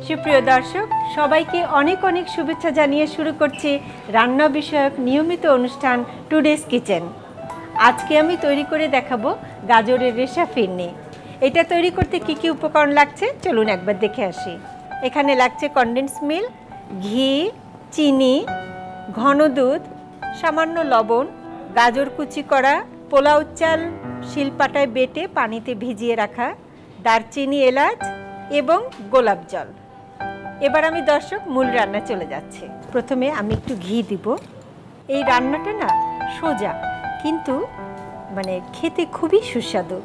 সুপ্রিয় দর্শক সবাইকে অনেক অনেক শুভেচ্ছা জানিয়ে শুরু করছি রান্না বিষয়ক নিয়মিত অনুষ্ঠান টুডেস কিচেন। আজকে আমি তৈরি করে দেখাবো গাজরের রেশা ফিরনি। এটা তৈরি করতে কি কি উপকরণ লাগছে চলুন একবার দেখে আসি। এখানে লাগছে কনডেন্স মিল্ক, ঘি, চিনি, ঘন দুধ, সামান্য লবণ, গাজর কুচি করা, পোলাও চাল শিলপাটায় বেটে পানিতে ভিজিয়ে রাখা, দারচিনি, এলাচ এবং গোলাপ জল। এবার আমি দর্শক মূল রান্না চলে যাচ্ছি। প্রথমে আমি একটু ঘি দিব। এই রান্নাটা না সোজা কিন্তু খেতে খুবই সুস্বাদু।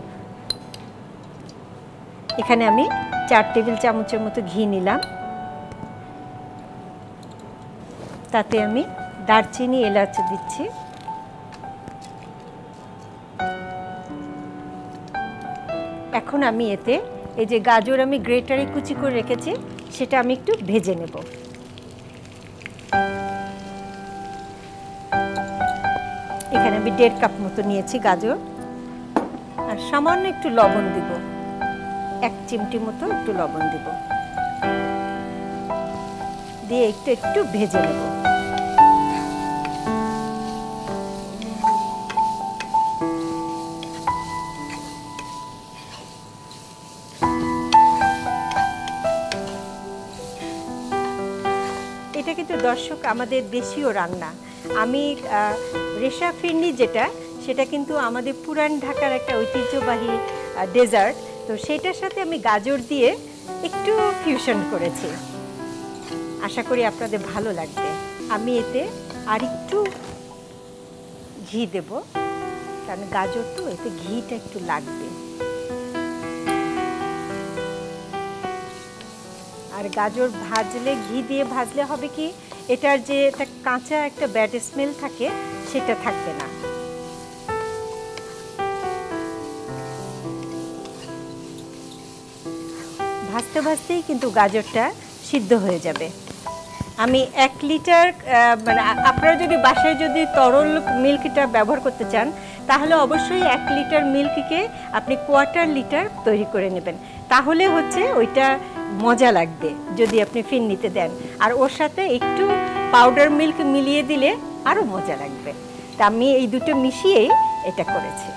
এখানে আমি 4 টেবিল চামচের মতো ঘি নিলাম। তাতে আমি দারচিনি, এলাচ দিচ্ছি। এখন আমি এতে এই যে গাজর আমি গ্রেটারে কুচি করে রেখেছি সেটা আমি একটু ভেজে নেব। এখানে আমি 1.5 কাপ মতো নিয়েছি গাজর, আর সামান্য একটু লবণ দিব, 1 চিমটি মতো একটু লবণ দিব, দিয়ে একটু ভেজে নেব। এটা কিন্তু দর্শক আমাদের দেশীয় রান্না। আমি রেশা ফিরনি সেটা কিন্তু আমাদের পুরান ঢাকার একটা ঐতিহ্যবাহী ডেজার্ট। তো সেটার সাথে আমি গাজর দিয়ে একটু ফিউশন করেছি। আশা করি আপনাদের ভালো লাগবে। আমি এতে আর একটু ঘি দেব, কারণ গাজর তো এতে ঘিটা একটু লাগবে। আর গাজর ভাজলে, ঘি দিয়ে ভাজলে হবে কি, এটার যে একটা কাঁচা একটা ব্যাড স্মেল থাকে সেটা থাকবে না। ভাজতে ভাজতেই কিন্তু গাজরটা সিদ্ধ হয়ে যাবে। আমি 1 লিটার আপনারা যদি বাসায় যদি তরল মিল্কটা ব্যবহার করতে চান তাহলে অবশ্যই 1 লিটার মিল্ককে আপনি 1/4 লিটার তৈরি করে নেবেন। তাহলে ওইটা মজা লাগবে যদি আপনি ফিরনিতে দেন। আর ওর সাথে একটু পাউডার মিল্ক মিলিয়ে দিলে আরও মজা লাগবে। তা আমি এই দুটো মিশিয়েই এটা করেছি।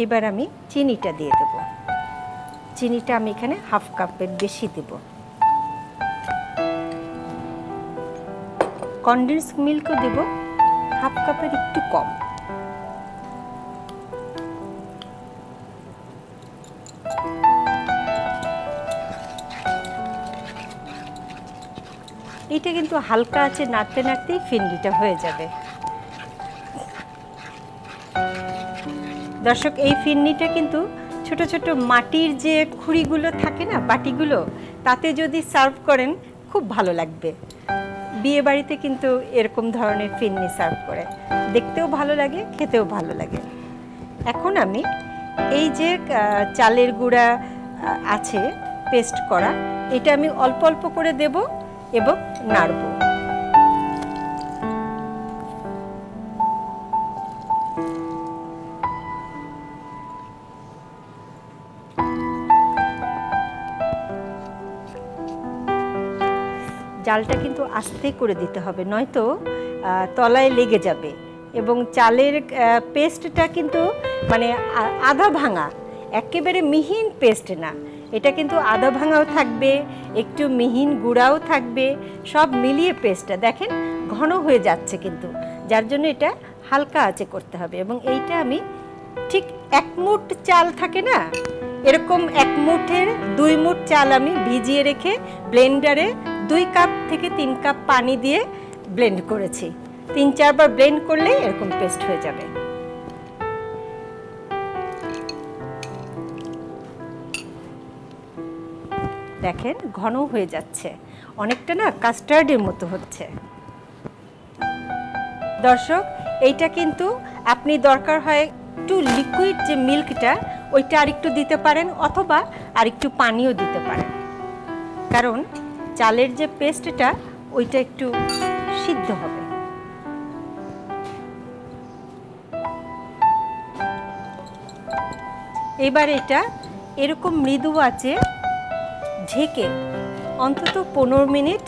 এবার আমি চিনিটা দিয়ে দেব। চিনিটা আমি এখানে 1/2 কাপের বেশি দেব। কনডেন্স মিল্কও দেব 1/2 কাপের একটু কম। এটা কিন্তু হালকা আছে নাড়তে নাড়তেই ফিরনিটা হয়ে যাবে। দর্শক এই ফিরনিটা কিন্তু ছোট ছোট মাটির যে খুঁড়িগুলো থাকে না, বাটিগুলো, তাতে যদি সার্ভ করেন খুব ভালো লাগবে। বিয়ে বাড়িতে কিন্তু এরকম ধরনের ফিরনি সার্ভ করে, দেখতেও ভালো লাগে, খেতেও ভালো লাগে। এখন আমি এই যে চালের গুঁড়া আছে পেস্ট করা, এটা আমি অল্প অল্প করে দেব এবং নাড়ব। জালটা কিন্তু আস্তে করে দিতে হবে, নয়তো তলায় লেগে যাবে। এবং চালের পেস্টটা কিন্তু আধা ভাঙা, একেবারে মিহিন পেস্ট না, এটা কিন্তু আধা ভাঙাও থাকবে, একটু মিহিন গুঁড়াও থাকবে, সব মিলিয়ে পেস্টটা দেখেন ঘন হয়ে যাচ্ছে কিন্তু, যার জন্য এটা হালকা আঁচে করতে হবে। এবং এইটা আমি ঠিক 1 মুঠ চাল থাকে না, এরকম 1 মুঠের 2 মুঠ চাল আমি ভিজিয়ে রেখে ব্লেন্ডারে 2 কাপ থেকে 3 কাপ পানি দিয়ে ব্লেন্ড করেছি। 3-4 বার ব্লেন্ড করলে এরকম পেস্ট হয়ে যাবে। দেখেন ঘন হয়ে যাচ্ছে, অনেকটা না কাস্টার্ডের মতো হচ্ছে। দর্শক এইটা কিন্তু আপনি দরকার হয় একটু লিকুইড যে মিল্কটা ওইটা আরেকটু দিতে পারেন, অথবা আরেকটু পানিও দিতে পারেন। কারণ চালের যে পেস্টটা ওইটা একটু সিদ্ধ হবে। এবার এটা এরকম মৃদু আঁচে ঢেকে অন্তত 15 মিনিট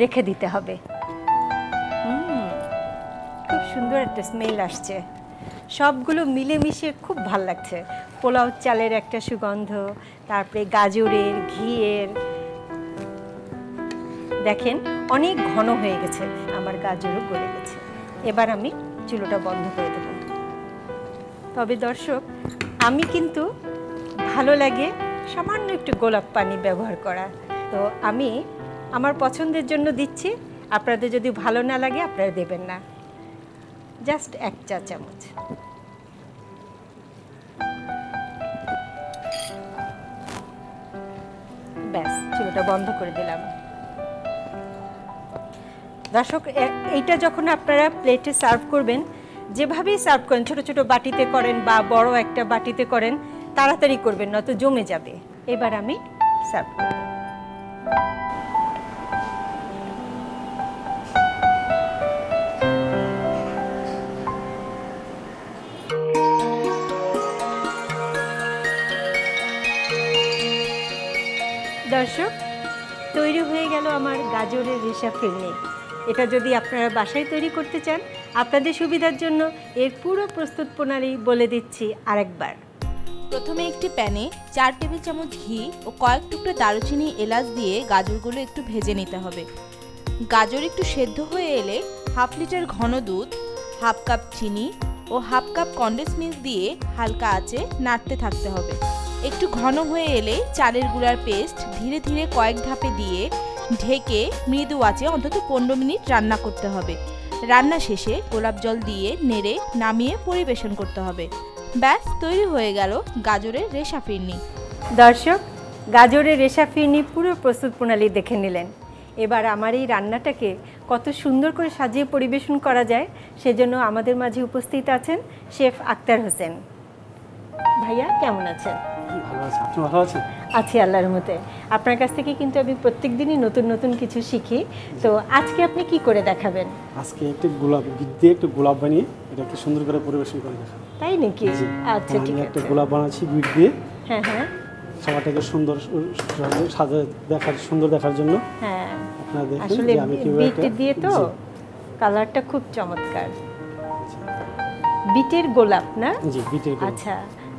রেখে দিতে হবে। খুব সুন্দর একটা স্মেল আসছে, সবগুলো মিলেমিশে খুব ভাল লাগছে। পোলাও চালের একটা সুগন্ধ, তারপরে গাজরের, ঘিয়ের। দেখেন অনেক ঘন হয়ে গেছে, আমার গাজরও গলে গেছে। এবার আমি চুলোটা বন্ধ করে দেব। তবে দর্শক, আমি কিন্তু ভালো লাগে সামান্য একটু গোলাপ পানি ব্যবহার করা, তো আমি আমার পছন্দের জন্য দিচ্ছি। আপনাদের যদি ভালো না লাগে আপনারা দেবেন না, জাস্ট 1 চা চামচ। ব্যাস, চুলোটা বন্ধ করে দিলাম। দর্শক, এইটা যখন আপনারা প্লেটে সার্ভ করবেন, যেভাবেই সার্ভ করেন, ছোট ছোট বাটিতে করেন বা বড় একটা বাটিতে করেন, তাড়াতাড়ি করবেন, নয়তো জমে যাবে। এবার আমি সার্ভ করব। দর্শক, তৈরি হয়ে গেল আমার গাজরের রেশা ফিরনি। এটা যদি আপনারা বাসায় তৈরি করতে চান, আপনাদের সুবিধার জন্য এর পুরো প্রস্তুত প্রণালী বলে দিচ্ছি আরেকবার। প্রথমে একটি প্যানে 4 টেবিল চামচ ঘি ও কয়েক টুকরো দারুচিনি, এলাচ দিয়ে গাজরগুলো একটু ভেজে নিতে হবে। গাজর একটু সেদ্ধ হয়ে এলে 1/2 লিটার ঘন দুধ, 1/2 কাপ চিনি ও 1/2 কাপ কনডেন্স মিল্ক দিয়ে হালকা আঁচে নাড়তে থাকতে হবে। একটু ঘন হয়ে এলে চালের গুঁড়ার পেস্ট ধীরে ধীরে কয়েক ধাপে দিয়ে ঢেকে মৃদু আঁচে অন্তত 15 মিনিট রান্না করতে হবে। রান্না শেষে গোলাপ জল দিয়ে নেড়ে নামিয়ে পরিবেশন করতে হবে। ব্যাস, তৈরি হয়ে গেল গাজরের রেশা ফিরনি। দর্শক, গাজরের রেশা ফিরনি পুরো প্রস্তুত প্রণালী দেখে নিলেন। এবার আমার এই রান্নাটাকে কত সুন্দর করে সাজিয়ে পরিবেশন করা যায়, সেজন্য আমাদের মাঝে উপস্থিত আছেন শেফ আক্তার হোসেন। ভাইয়া, কেমন আছেন? ভালো আছি, আপনি ভালো আছেন? আছি আল্লাহর রহমতে। আপনার কাছ থেকে কিন্তু আমি প্রত্যেকদিনই নতুন নতুন কিছু শিখি, তো আজকে আপনি কি করে দেখাবেন? আজকে একটু গোলাপ দিয়ে একটু গোলাপ বানিয়ে এটাকে সুন্দর করে পরিবেশন করে দেখাবো। তাই নাকি? আচ্ছা, ঠিক আছে। একটা গোলাপ বানাচ্ছি বিট দিয়ে। হ্যাঁ হ্যাঁ, খাবারটাকে সুন্দর সাজা সুন্দর দেখার জন্য। হ্যাঁ, আপনারা দেখুন আসলে যে আমি কিভাবে বিট দিয়ে তো কালারটা খুব চমৎকার। বিটের গোলাপ না? জি, বিটের গোলাপ। আচ্ছা,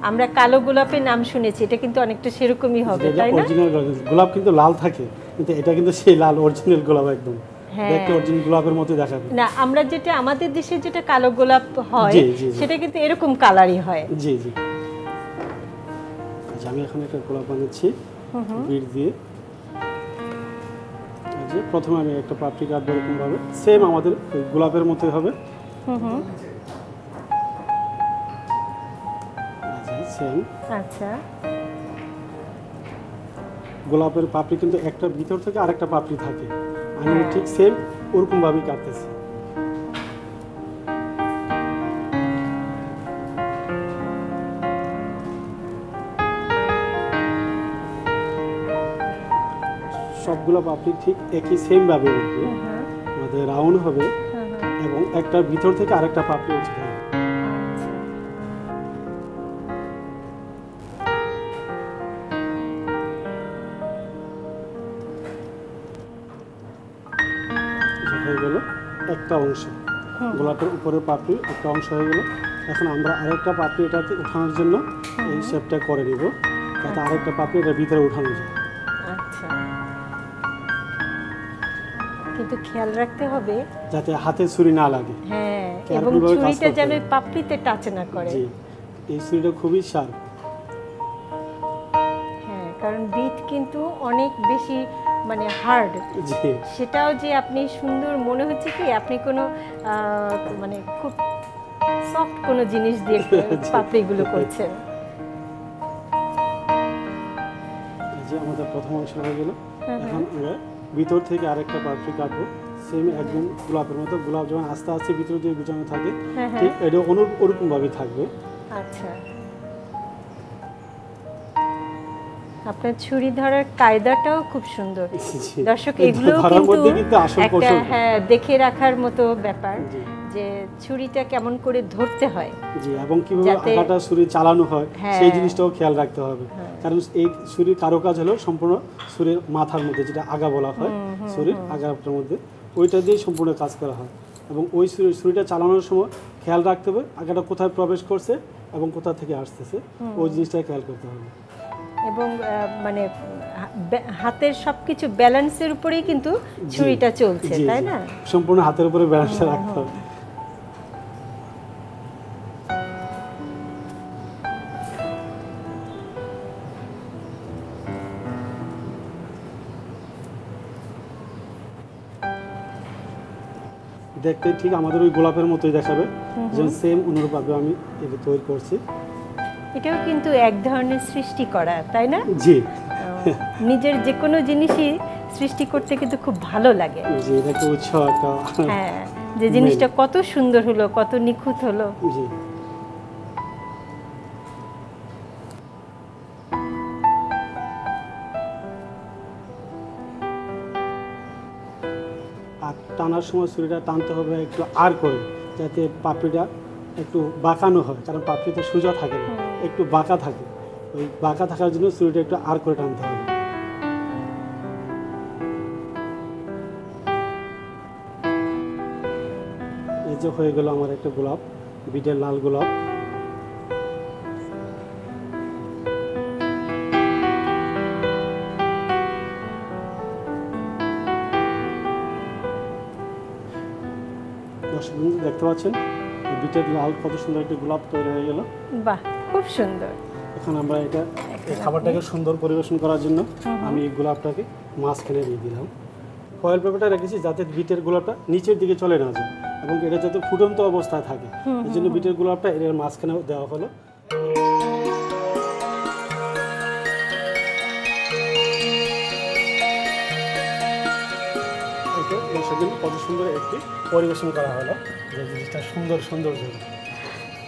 আমরা কালো গোলাপের নাম শুনেছি, এটা কিন্তু অনেকটা সেরকমই হবে, তাই না? অরিজিনাল গোলাপ কিন্তু লাল থাকে, কিন্তু এটা কিন্তু সেই লাল অরিজিনাল গোলাপ একদম। হ্যাঁ, দেখতে অরিজিনাল গোলাপের মতো দেখাবে না, আমরা যেটা আমাদের দেশে যেটা কালো গোলাপ হয় সেটা কিন্তু এরকম কালারই হয়। জি জি। আচ্ছা, আমি এখন একটা গোলাপ বানাচ্ছি বিট দিয়ে। যে প্রথমে আমি একটা পাপড়ি কাটবো এরকম ভাবে, সেম আমাদের গোলাপের মতোই হবে। সেম। আচ্ছা, গোলাপের পাপড়ি কিন্তু একটা ভিতর থেকে আরেকটা পাপড়ি থাকে, আমি ঠিক সেম ওরকম ভাবেই কাটতেছি। সবগুলো পাপড়ি ঠিক একই সেম ভাবে উঠবে, আমাদের রাউন্ড হবে এবং একটা ভিতর থেকে আরেকটা পাপড়ি উঠতে হবে। হয়ে গেল একটা অংশ, গোলাপের উপরের পাপড়ি একটা অংশ হয়ে গেল। এখন আমরা আরেকটা পাপড়ি এটাতে উঠানোর জন্য এই শেপটা করে নিব, যাতে আরেকটা পাপড়ি এটার ভিতরে উঠানো যায়। আচ্ছা, কিন্তু খেয়াল রাখতে হবে যাতে হাতে ছুরি না লাগে। হ্যাঁ, এবং ছুরিটা যেন পাপড়িতে টাচ না করে। জি, এই ছুরিটা খুবই শার্প। হ্যাঁ, কারণ বিট কিন্তু অনেক বেশি মানে হার্ড। জি, সেটাও যে আপনি সুন্দর মনে হচ্ছে কি আপনি কোনো মানে খুব সফট কোনো জিনিস দিয়ে পাপড়িগুলো করছেন। এই যে আমাদের প্রথম অংশ হয়ে গেল। এখন আমরা ভিতর থেকে আরেকটা পাপড়ি কাটবো, সেম একদম গোলাপের মতো। গোলাপ যখন আস্তে আস্তে ভিতরে দিয়ে গুছানো থাকে, ঠিক এটা ওরকম ভাবে থাকবে। আচ্ছা, আপনার ছুরি ধরার কায়দাটাও খুব সুন্দর। জি। দর্শক এই এগুলো ধরার কিন্তু মধ্যে কিন্তু আসল একটা কৌশল। হ্যাঁ দেখে রাখার মতো ব্যাপার জি। যে ছুরিটা কেমন করে ধরতে হয়। জি, এবং কিভাবে যাতে- আগাটা ছুরি চালানো হয় হ্যাঁ। সেই জিনিসটাও খেয়াল রাখতে হবে। কারণ এই ছুরির কারুকাজ হলো সম্পূর্ণ ছুরির মাথার মধ্যে, যেটা আগা বলা হয়, ছুরির আগাটার মধ্যে ওইটা দিয়ে সম্পূর্ণ কাজ করা হয়। এবং ওই ছুরিটা চালানোর সময় খেয়াল রাখতে হবে আগাটা কোথায় প্রবেশ করছে এবং কোথা থেকে আসতেছে, ওই জিনিসটা খেয়াল করতে হবে। এবং মানে হাতের সবকিছু ব্যালেন্সের উপরেই কিন্তু ছুরিটা চলছে, জি, তাই জি। না? সম্পূর্ণ হাতের উপরে ব্যালেন্সটা রাখতে হবে। দেখতে ঠিক আমাদের ওই গোলাপের মতোই দেখাবে, যেমন সেম অনুরূপভাবে আমি এটা তৈরি করছি। এটাও কিন্তু এক ধরনের সৃষ্টি করা, তাই না? জি নিজের যে কোনো জিনিসই সৃষ্টি করতে কিন্তু খুব ভালো লাগে। জি, এটা একটা উৎসাহ একটা। হ্যাঁ, যে জিনিসটা কত সুন্দর হলো, কত নিখুঁত হলো। জি। আর টানার সময় ছুরিটা টানতে হবে একটু আর করে, যাতে পাপড়িটা একটু বাঁকানো হয়, কারণ পাপড়িতে সোজা থাকে না, একটু বাঁকা থাকে। ওই বাঁকা থাকার জন্য ছুরিটা একটু আর করে টানতে হবে। এই যে হয়ে গেল আমার একটা গোলাপ, বিটের লাল গোলাপ। দর্শক বন্ধু দেখতে পাচ্ছেন এই বিটের লাল কত সুন্দর একটা গোলাপ তৈরি হয়ে গেল। বাহ, খুব সুন্দর। এখন আমরা এটা এই খাবারটাকে সুন্দর পরিবেশন করার জন্য আমি এই গোলাপটাকে মাঝখানে দিয়ে দিলাম। ফয়েল পেপারটা রেখেছি যাতে বিটের গোলাপটা নিচের দিকে চলে না যায় এবং এটা যাতে ফুটন্ত অবস্থায় থাকে, এই জন্য বিটের গোলাপটা এর মাঝখানে দেওয়া হলো। দর্শকদের কত সুন্দর একটি পরিবেশন করা হলো, যে জিনিসটা সুন্দর সৌন্দর্য।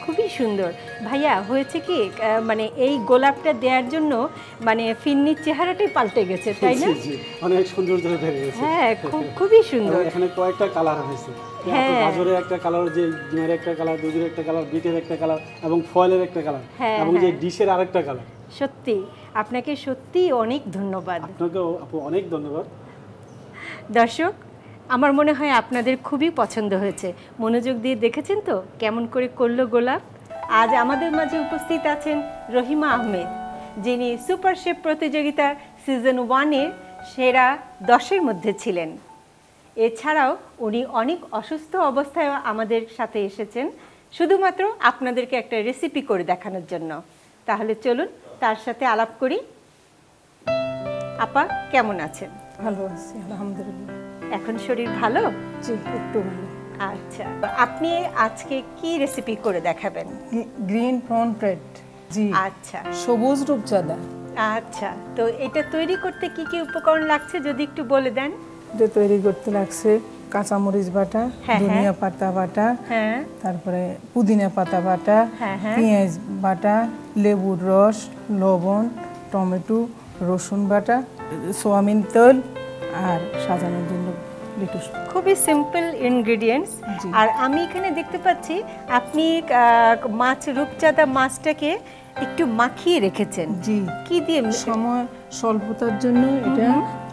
খুবই সুন্দর। ভাইয়া, হয়েছে কি মানে এই গোলাপটা দেওয়ার জন্য মানে ফিন্নির চেহারাটাই পাল্টে গেছে, তাই না? জি, জি, অনেক সৌন্দর্য বেড়ে গেছে। হ্যাঁ, খুবই সুন্দর। এখানে কয়েকটা কালার হয়েছে, হ্যাঁ। গাজরের একটা কালার, যে ডিমের একটা কালার, দুধের একটা কালার, বিটের একটা কালার এবং ফয়েলের একটা কালার, হ্যাঁ, এবং যে হ্যাঁ। ডিশের আরেকটা কালার। সত্যি আপনাকে সত্যি অনেক ধন্যবাদ। আপনাকেও আপু অনেক ধন্যবাদ। দর্শক, আমার মনে হয় আপনাদের খুবই পছন্দ হয়েছে। মনোযোগ দিয়ে দেখেছেন তো কেমন করে করলো গোলাপ। আজ আমাদের মাঝে উপস্থিত আছেন রহিমা আহমেদ, যিনি সুপার শেফ প্রতিযোগিতার সিজন 1-এর সেরা 10-এর মধ্যে ছিলেন। এছাড়াও উনি অনেক অসুস্থ অবস্থায় আমাদের সাথে এসেছেন শুধুমাত্র আপনাদেরকে একটা রেসিপি করে দেখানোর জন্য। তাহলে চলুন তার সাথে আলাপ করি। আপা, কেমন আছেন? ভালো আছি আলহামদুলিল্লাহ। এখন শরীর ভালো? জি, একটু ভালো। আচ্ছা, আপনি আজকে কি রেসিপি করে দেখাবেন? Green prawn bread. জি, আচ্ছা সবুজ রূপচাঁদা। আচ্ছা, তো এটা তৈরি করতে কি কি উপকরণ লাগছে যদি একটু বলে দেন। এটা তৈরি করতে লাগছে কাঁচামরিচ বাটা, হ্যাঁ, ধনিয়া পাতা বাটা, হ্যাঁ তারপরে পুদিনা পাতা বাটা, হ্যাঁ, হ্যাঁ। পেঁয়াজ বাটা, লেবুর রস, লবণ, টমেটো, রসুন বাটা, সোয়াবিন তেল আর সাজানোর জন্য লেটুস। খুবই সিম্পল ইনগ্রেডিয়েন্টস। জি। আর আমি এখানে দেখতে পাচ্ছি আপনি মাছ, রূপচাঁদা মাছটাকে একটু মাখিয়ে রেখেছেন। জি, কি দিয়ে? সময় স্বল্পতার জন্য এটা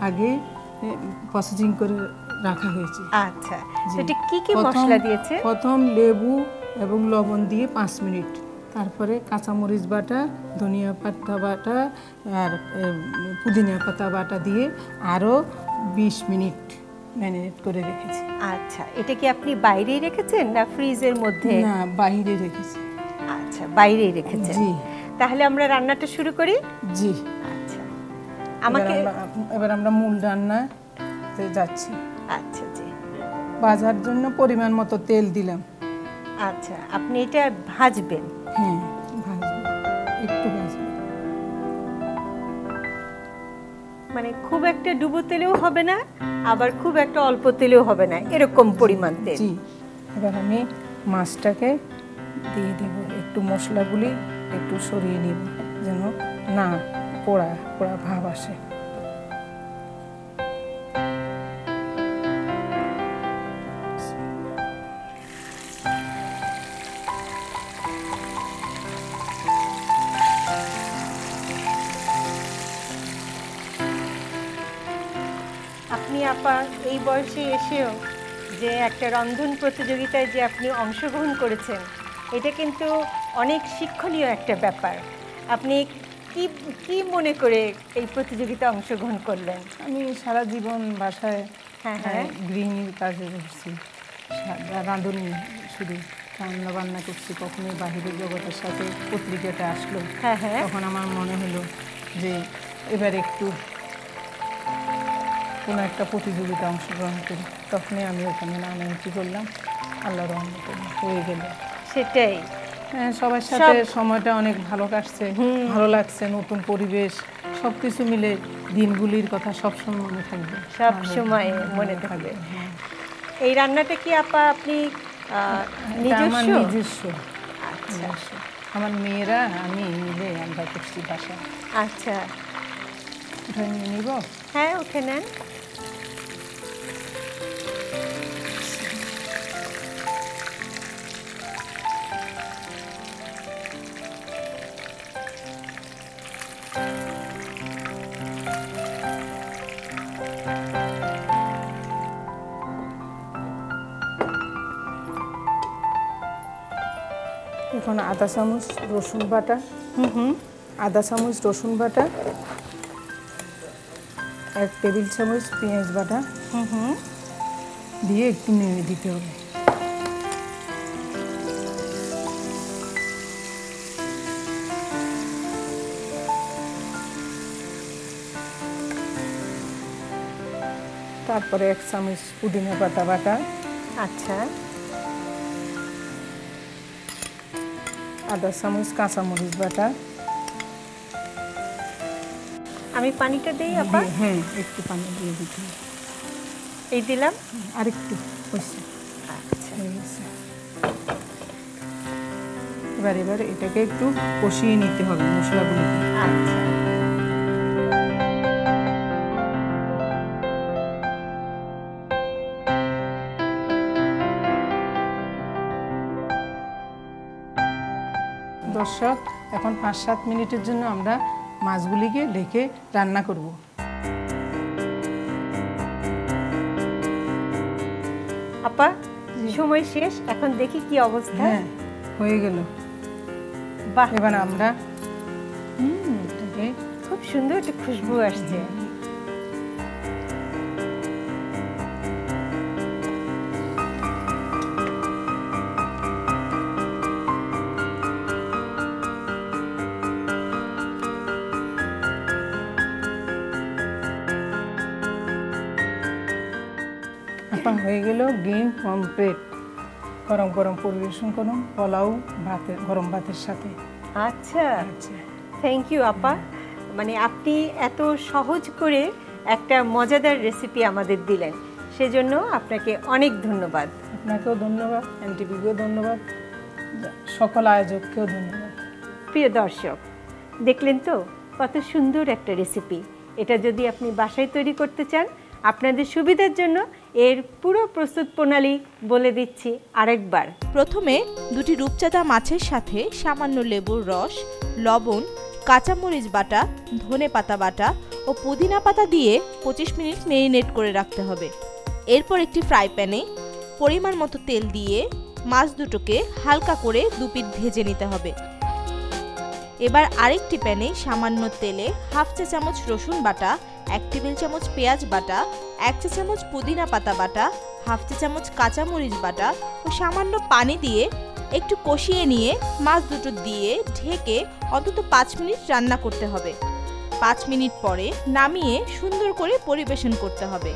আগে প্রসেসিং করে রাখা হয়েছে। আচ্ছা, জি। তো এটা কি কি প্রথম- মশলা দিয়েছে? প্রথম লেবু এবং লবণ দিয়ে 5 মিনিট, তারপরে কাঁচামরিচ বাটা, ধনিয়া পাতা বাটা আর পুদিনা পাতা বাটা দিয়ে আরও 20 মিনিট ম্যারিনেট করে রেখেছি। আচ্ছা, এটা কি আপনি বাইরেই রেখেছেন না ফ্রিজের মধ্যে? না, বাইরে রেখেছি। আচ্ছা, বাইরেই রেখেছেন। জি। তাহলে আমরা রান্নাটা শুরু করি। জি, আচ্ছা, আমাকে এবার আমরা মূল রান্নাতে যাচ্ছি। আচ্ছা জি, ভাজার জন্য পরিমাণ মতো তেল দিলাম। আচ্ছা, আপনি এটা ভাজবেন? হ্যাঁ, ভাজবো, একটু ভাজবো। মানে খুব একটা ডুবো তেলেও হবে না, আবার খুব একটা অল্প তেলেও হবে না, এরকম পরিমাণ তেল। জি, এবার আমি মাছটাকে দিয়ে দেব। একটু মশলাগুলি একটু সরিয়ে নিব যেন না পোড়া পোড়া ভাব আসে। আপনি আপা এই বয়সে এসেও যে একটা রন্ধন প্রতিযোগিতায় যে আপনি অংশগ্রহণ করেছেন, এটা কিন্তু অনেক শিক্ষণীয় একটা ব্যাপার। আপনি কি কি মনে করে এই প্রতিযোগিতায় অংশগ্রহণ করলেন? আমি সারা জীবন বাসায় হ্যাঁ। গৃহিণীর কাজে করছি, রাঁধুনি, শুধু রান্না বান্না করছি। কখনোই বাহিরের জগতের সাথে পত্রিকাটা আসলো, হ্যাঁ। তখন আমার মনে হলো যে এবার একটু কোনো একটা প্রতিযোগিতা অংশগ্রহণ করি। তখনই আমি ওখানে নাম এন্ট্রি করলাম, আল্লাহর রহমতে হয়ে গেল। সেটাই। হ্যাঁ, সবার সাথে সময়টা অনেক ভালো কাটছে, ভালো লাগছে, নতুন পরিবেশ, সব কিছু মিলে দিনগুলির কথা সবসময় মনে থাকবে, সব সময় মনে থাকবে। এই রান্নাটা কি আপা আপনি আমার নিজস্ব? নিজস্ব। আমার মেয়েরা আমি মিলে আমরা করছি বাসায়। আচ্ছা, উঠে নিয়ে নিব? হ্যাঁ, উঠে নেন। এখন আধা চামচ রসুন বাটা, আধা চামচ রসুন বাটা, 1 টেবিল চামচ পেঁয়াজ বাটা দিয়ে একটু নেড়ে দিতে হবে। তারপরে 1 চামচ পুদিনা পাতা বাটা, আচ্ছা, আধা চামচ কাঁচামরিচ বাটা। আমি পানিটা দিই আপা? হ্যাঁ, একটু পানি দিয়ে দিতে হবে। এই দিলাম। আরেকটু হয়েছে, আচ্ছা, হয়ে গেছে। এবার এটাকে একটু কষিয়ে নিতে হবে মশলাগুলোকে। আচ্ছা। দর্শক, এখন 5-7 মিনিটের জন্য আমরা মাছগুলিকে ঢেকে রান্না করব। আপা সময় শেষ, এখন দেখি কি অবস্থা। হ্যাঁ, হয়ে গেল। বাহ, এবার আমরা এটাকে খুব সুন্দর একটা খুশবু আসছে। এখন হয়ে গেল গ্রিন পমফ্রেট। গরম গরম পরিবেশন করুন পোলাও ভাতের, গরম ভাতের সাথে। আচ্ছা, আচ্ছা, থ্যাংক ইউ আপা। মানে আপনি এত সহজ করে একটা মজাদার রেসিপি আমাদের দিলেন, সেজন্য আপনাকে অনেক ধন্যবাদ। আপনাকেও ধন্যবাদ, এনটিভিকেও ধন্যবাদ, সকল আয়োজককেও ধন্যবাদ। প্রিয় দর্শক, দেখলেন তো কত সুন্দর একটা রেসিপি। এটা যদি আপনি বাসায় তৈরি করতে চান, আপনাদের সুবিধার জন্য এর পুরো প্রস্তুত প্রণালী বলে দিচ্ছি আরেকবার। প্রথমে 2টি রূপচাঁদা মাছের সাথে সামান্য লেবুর রস, লবণ, কাঁচামরিচ বাটা, ধনেপাতা বাটা ও পুদিনা পাতা দিয়ে 25 মিনিট মেরিনেট করে রাখতে হবে। এরপর একটি ফ্রাই প্যানে পরিমাণ মতো তেল দিয়ে মাছ দুটোকে হালকা করে 2 পিঠ ভেজে নিতে হবে। এবার আরেকটি প্যানে সামান্য তেলে 1/2 চা চামচ রসুন বাটা, 1 টেবিল চামচ পেঁয়াজ বাটা, 1 চা চামচ পুদিনা পাতা বাটা, 1/2 চা চামচ কাঁচামরিচ বাটা ও সামান্য পানি দিয়ে একটু কষিয়ে নিয়ে মাছ দুটো দিয়ে ঢেকে অন্তত 5 মিনিট রান্না করতে হবে। 5 মিনিট পরে নামিয়ে সুন্দর করে পরিবেশন করতে হবে।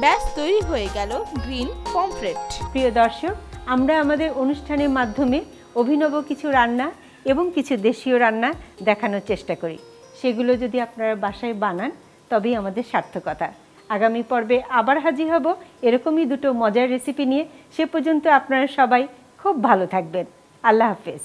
ব্যাস তৈরি হয়ে গেল গ্রিন পমফ্রেট। প্রিয় দর্শক, আমরা আমাদের অনুষ্ঠানের মাধ্যমে অভিনব কিছু রান্না এবং কিছু দেশীয় রান্না দেখানোর চেষ্টা করি। সেগুলো যদি আপনারা বাসায় বানান, তবেই আমাদের সার্থকতা। আগামী পর্বে আবার হাজির হব এরকমই 2টো মজার রেসিপি নিয়ে। সে পর্যন্ত আপনারা সবাই খুব ভালো থাকবেন। আল্লাহ হাফেজ।